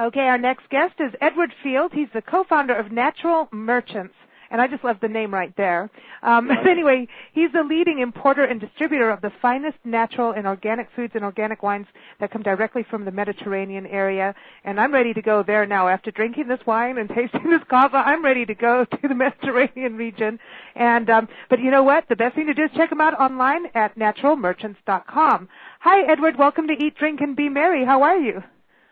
Okay, our next guest is Edward Field. He's the co-founder of Natural Merchants. And I just love the name right there. Anyway, he's the leading importer and distributor of the finest natural and organic foods and organic wines that come directly from the Mediterranean area. And I'm ready to go there now. After drinking this wine and tasting this cava, I'm ready to go to the Mediterranean region. And but you know what? The best thing to do is check him out online at naturalmerchants.com. Hi, Edward. Welcome to Eat, Drink, and Be Merry. How are you?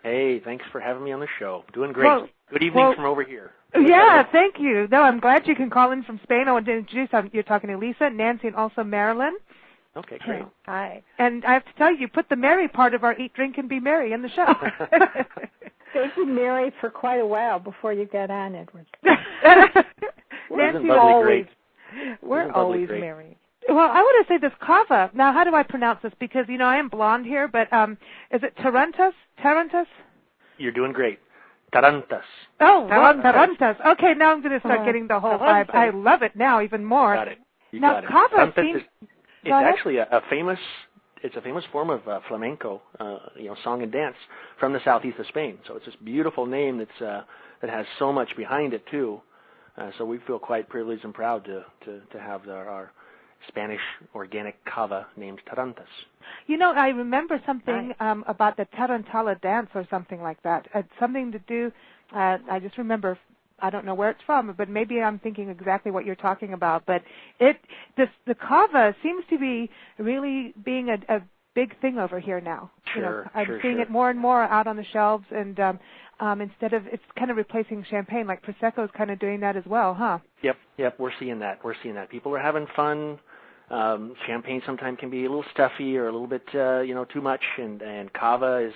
Hey, thanks for having me on the show. Doing great. Well, good evening from over here. Yeah, thank you. No, I'm glad you can call in from Spain. I want to introduce you're talking to Lisa, Nancy, and also Marilyn. Okay, great. Hi. And I have to tell you, you put the merry part of our Eat, Drink, and Be Merry in the show. They've been married for quite a while before you got on, Edward. Nancy, always. We're always married. Well, I want to say this cava. Now, how do I pronounce this? Because, you know, I am blonde here, but is it Tarantas? Tarantas? You're doing great. Tarantas. Oh, Tarantas. Okay, now I'm going to start getting the whole vibe. I love it now even more. Got it. Now, cava seems... It's actually a famous form of flamenco, song and dance from the southeast of Spain. So it's this beautiful name that has so much behind it too. So we feel quite privileged and proud to have our Spanish organic cava named Tarantas. You know, I remember something about the Tarantala dance or something like that. It's something to do, I just remember, I don't know where it's from, but maybe I'm thinking exactly what you're talking about. But the cava seems to be really being a big thing over here now. I'm seeing it more and more out on the shelves, and instead of, it's kind of replacing champagne, like Prosecco is kind of doing that as well, huh? Yep, we're seeing that. People are having fun. Champagne sometimes can be a little stuffy or a little bit, too much, and cava is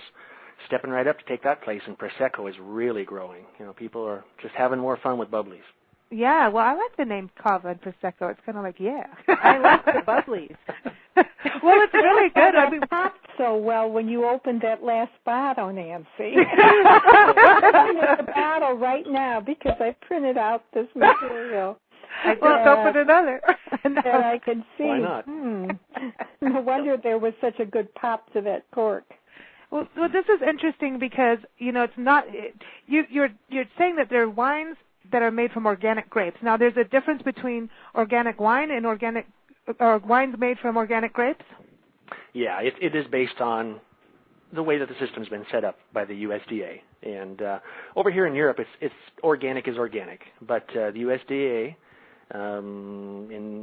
stepping right up to take that place, and Prosecco is really growing. People are just having more fun with bubblies. Yeah, well, I like the name cava and Prosecco. It's kind of like, yeah. I like the bubblies. Well, it's really good. I popped so well when you opened that last bottle, Nancy. I'm looking at the bottle right now because I printed out this material. Let's open another. That I could see. Why not? No wonder there was such a good pop to that cork. Well, this is interesting because, it's not, you're saying that there are wines that are made from organic grapes. Now, there's a difference between organic wine and wines made from organic grapes? Yeah, it is based on the way that the system's been set up by the USDA. And over here in Europe, it's organic is organic. But the USDA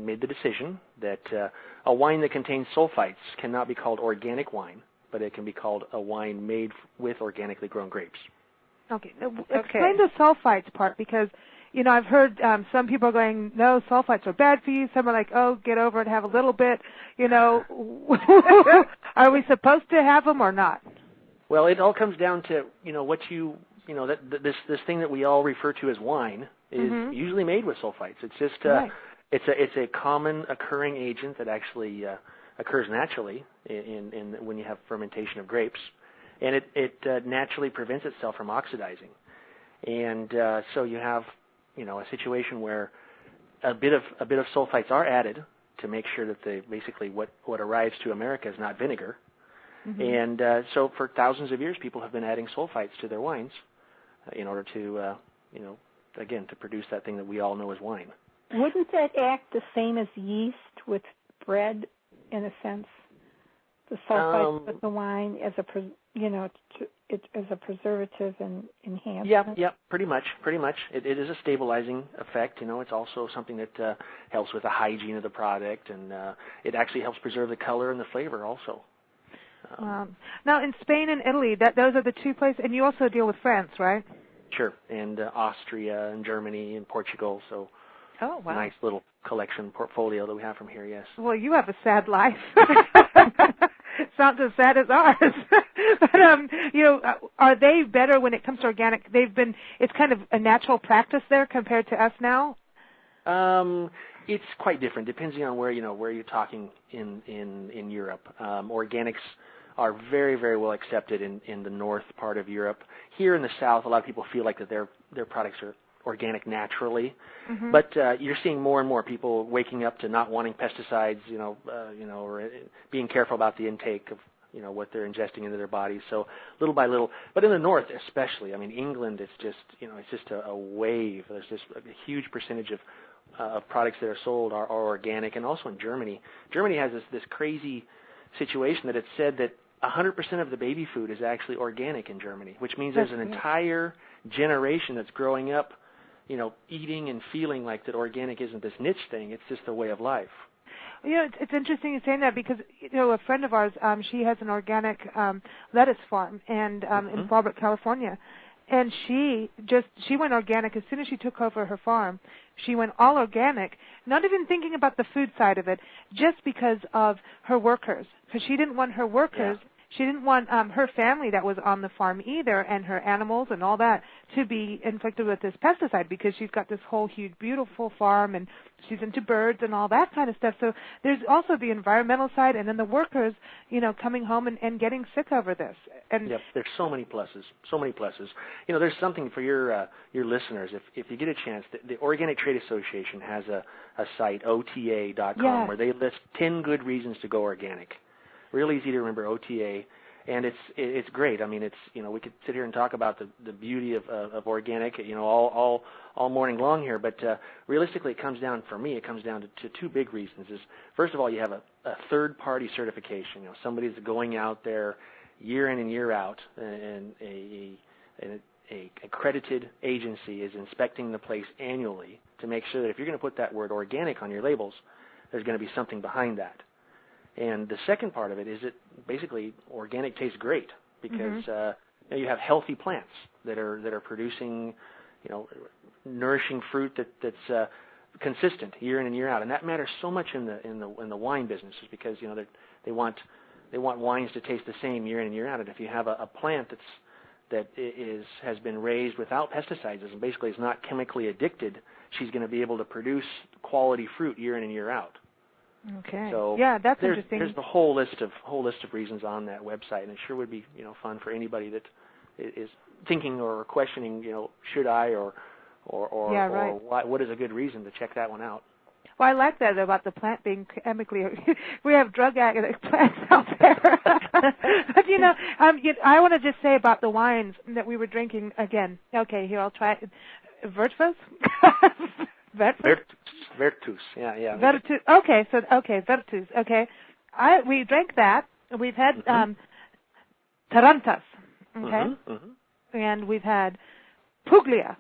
made the decision that a wine that contains sulfites cannot be called organic wine, but it can be called a wine made with organically grown grapes. Okay. Explain the sulfites part, because, I've heard some people are going, no, sulfites are bad for you. Some are like, oh, get over it, have a little bit. Are we supposed to have them or not? Well, it all comes down to, this thing that we all refer to as wine is usually made with sulfites. It's just it's a common occurring agent that actually occurs naturally in when you have fermentation of grapes, and it naturally prevents itself from oxidizing. And so you have a situation where a bit of sulfites are added to make sure that basically what arrives to America is not vinegar. And so for thousands of years, people have been adding sulfites to their wines in order to, again, to produce that thing that we all know as wine. Wouldn't that act the same as yeast with bread, in a sense? The sulfites with the wine as a as a preservative and enhancement? Yeah, pretty much. It is a stabilizing effect. It's also something that helps with the hygiene of the product, and it actually helps preserve the color and the flavor also. Now, in Spain and Italy, those are the two places, and you also deal with France, right? Sure, and Austria and Germany and Portugal, so nice little collection portfolio that we have from here, yes. Well, you have a sad life. It's not as sad as ours. But, are they better when it comes to organic? It's kind of a natural practice there compared to us now? It's quite different, depending on where you're talking in Europe. Organics are very, very well accepted in the north part of Europe. Here in the south, a lot of people feel like that their products are organic naturally, but you're seeing more and more people waking up to not wanting pesticides, or being careful about the intake what they're ingesting into their bodies. So little by little, but in the north especially, I mean, England, it's just a wave. There's just a huge percentage of products that are sold are organic, and also in Germany. Germany has this crazy situation that it's said that 100% of the baby food is actually organic in Germany, which means there's an entire generation that's growing up, eating and feeling like that organic isn't this niche thing. It's just a way of life. It's interesting you saying that because, a friend of ours, she has an organic lettuce farm and in Fallbrook, California. And she went organic as soon as she took over her farm. She went all organic, not even thinking about the food side of it, just because of her workers. Because she didn't want her workers, she didn't want her family that was on the farm either, and her animals and all that, to be infected with this pesticide, because she's got this whole huge, beautiful farm, and she's into birds and all that kind of stuff. So there's also the environmental side, and then the workers, coming home and getting sick over this. And yep, there's so many pluses, so many pluses. There's something for your listeners. If you get a chance, the Organic Trade Association has a site, OTA.com, where they list 10 good reasons to go organic. Real easy to remember, OTA, and it's great. I mean, we could sit here and talk about the beauty of organic, all morning long here. But realistically, it comes down to two big reasons. Is first of all, you have a third-party certification. Somebody's going out there year in and year out, and a accredited agency is inspecting the place annually to make sure that if you're going to put that word organic on your labels, there's going to be something behind that. And the second part of it is that basically organic tastes great because you have healthy plants that are producing, nourishing fruit that's consistent year in and year out, and that matters so much in the wine businesses because they want wines to taste the same year in and year out. And if you have a plant that has been raised without pesticides and basically is not chemically addicted, she's going to be able to produce quality fruit year in and year out. Okay. So that's interesting. There's the whole list of reasons on that website, and it sure would be fun for anybody that is thinking or questioning, should I or what is a good reason to check that one out. Well, I like that about the plant being chemically. We have drug addict plants out there. But I want to just say about the wines that we were drinking again. Okay, here I'll try it. Virtus. Virtus, yeah. Virtus. Okay, Virtus. Okay, we drank that. We've had Tarantas. Okay, and we've had Puglia.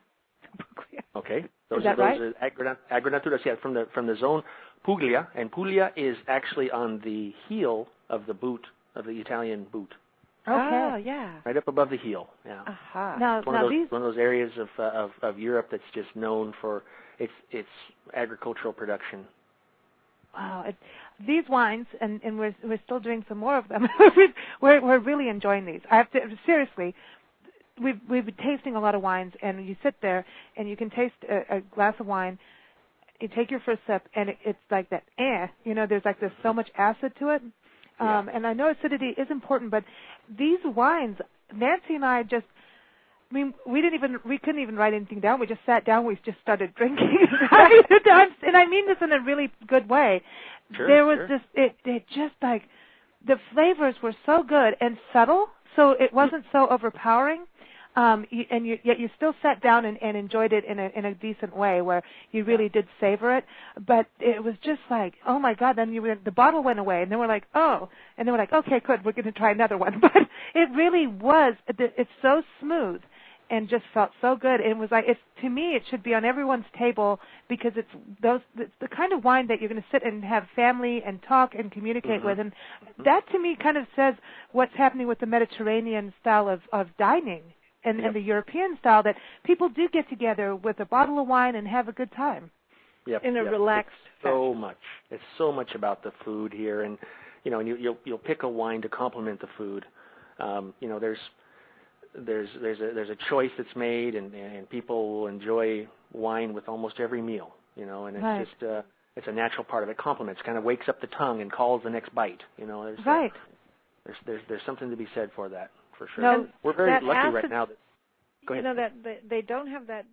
Okay, is that right? Those are Agronaturas, yeah, from the zone Puglia, and Puglia is actually on the heel of the boot of the Italian boot. Okay. Oh, yeah. Right up above the heel. Yeah. Now one of those areas of Europe that's just known for its agricultural production. Wow. These wines, and we're still doing some more of them. we're really enjoying these. I have to seriously. We've been tasting a lot of wines, and you sit there and you can taste a glass of wine. You take your first sip, and it's like that. There's so much acid to it. And I know acidity is important, but these wines, Nancy and I we couldn't even write anything down. We just sat down. We just started drinking. And I mean this in a really good way. Sure, there was just like the flavors were so good and subtle, so it wasn't so overpowering. Yet you still sat down and enjoyed it in a decent way where you really did savor it. But it was just like, oh my God! Then the bottle went away, and then we're like, oh, and then we're like, okay, good, we're going to try another one. But it really was. It's so smooth and just felt so good. And it was like, to me, it should be on everyone's table because it's the kind of wine that you're going to sit and have family and talk and communicate with. And that to me kind of says what's happening with the Mediterranean style of dining. And the European style, that people do get together with a bottle of wine and have a good time in a relaxed fashion. It's so much about the food here, and you'll pick a wine to complement the food. There's a choice that's made, and people will enjoy wine with almost every meal. And it's just it's a natural part of it. Complements, kind of wakes up the tongue and calls the next bite. There's something to be said for that. For sure. No, we're very lucky right now. Go ahead. That they don't have that